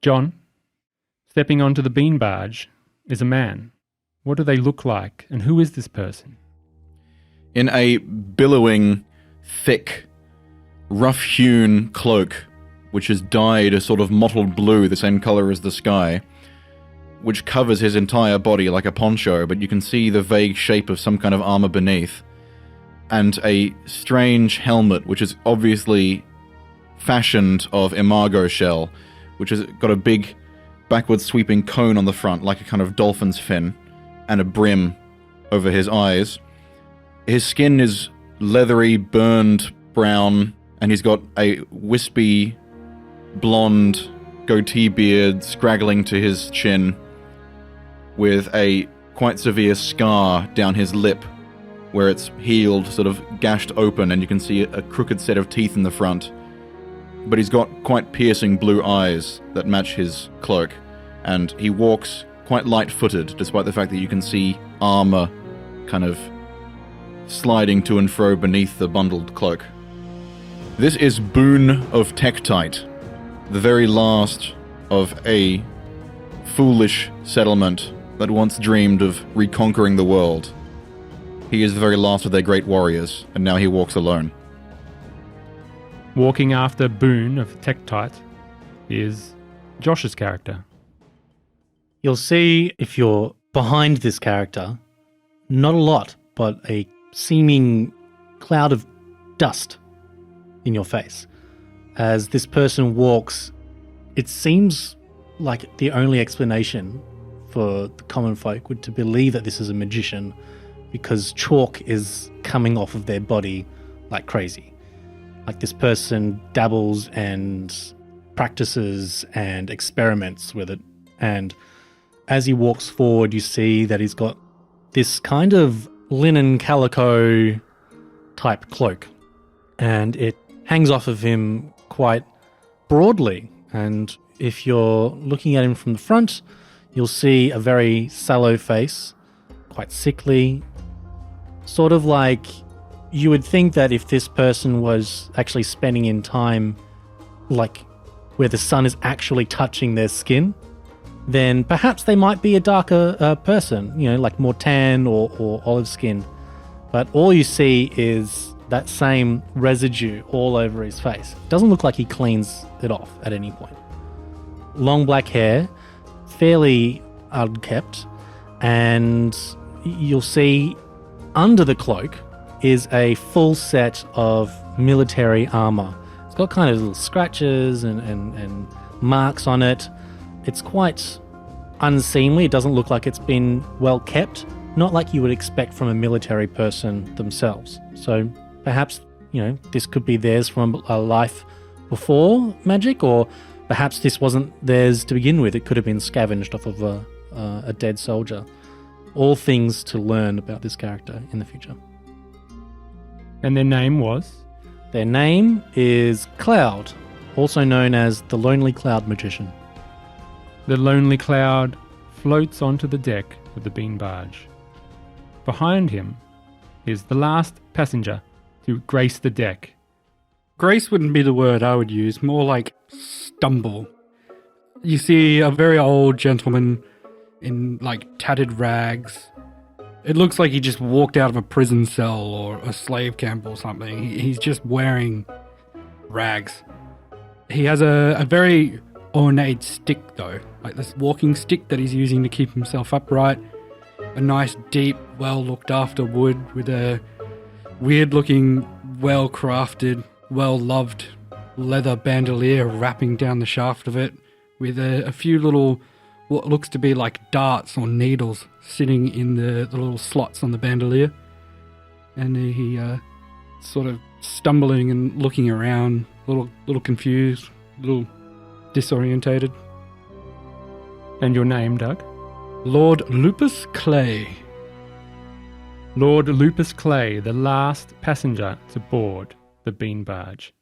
John, stepping onto the Bean Barge is a man. What do they look like, and who is this person? In a billowing, thick, rough-hewn cloak, which is dyed a sort of mottled blue, the same color as the sky, which covers his entire body like a poncho, but you can see the vague shape of some kind of armor beneath, and a strange helmet, which is obviously fashioned of imago shell, which has got a big backward sweeping cone on the front, like a kind of dolphin's fin, and a brim over his eyes. His skin is leathery, burned brown, and he's got a wispy, blonde goatee beard scraggling to his chin, with a quite severe scar down his lip, where it's healed, sort of gashed open, and you can see a crooked set of teeth in the front. But he's got quite piercing blue eyes that match his cloak, and he walks quite light-footed, despite the fact that you can see armor kind of sliding to and fro beneath the bundled cloak. This is Boone of Tektite, the very last of a foolish settlement that once dreamed of reconquering the world. He is the very last of their great warriors, and now he walks alone. Walking after Boone of Tektite is Josh's character. You'll see, if you're behind this character, not a lot, but a seeming cloud of dust in your face. As this person walks, it seems like the only explanation for the common folk would to believe that this is a magician, because chalk is coming off of their body like crazy. Like, this person dabbles and practices and experiments with it, and as he walks forward, you see that he's got this kind of linen calico type cloak, and it hangs off of him quite broadly. And if you're looking at him from the front, you'll see a very sallow face, quite sickly, sort of like you would think that if this person was actually spending in time like where the sun is actually touching their skin, then perhaps they might be a darker person, like more tan or olive skin. But all you see is that same residue all over his face. Doesn't look like he cleans it off at any point. Long black hair, fairly unkempt, and you'll see under the cloak is a full set of military armor. It's got kind of little scratches and marks on it. It's quite unseemly. It doesn't look like it's been well kept. Not like you would expect from a military person themselves. So perhaps, this could be theirs from a life before magic, or perhaps this wasn't theirs to begin with. It could have been scavenged off of a dead soldier. All things to learn about this character in the future. And their name was? Their name is Cloud, also known as the Lonely Cloud Magician. The Lonely Cloud floats onto the deck of the Bean Barge. Behind him is the last passenger to grace the deck. Grace wouldn't be the word I would use, more like stumble. You see a very old gentleman in tattered rags. It looks like he just walked out of a prison cell or a slave camp or something. He's just wearing rags. He has a very ornate stick though, like this walking stick that he's using to keep himself upright. A nice deep, well looked after wood with a weird looking, well crafted, well loved leather bandolier wrapping down the shaft of it, with a few little, what looks to be like darts or needles sitting in the little slots on the bandolier. And he sort of stumbling and looking around, little confused, little disorientated. And your name, Doug? Lord Lupus Clay. Lord Lupus Clay, the last passenger to board the Bean Barge.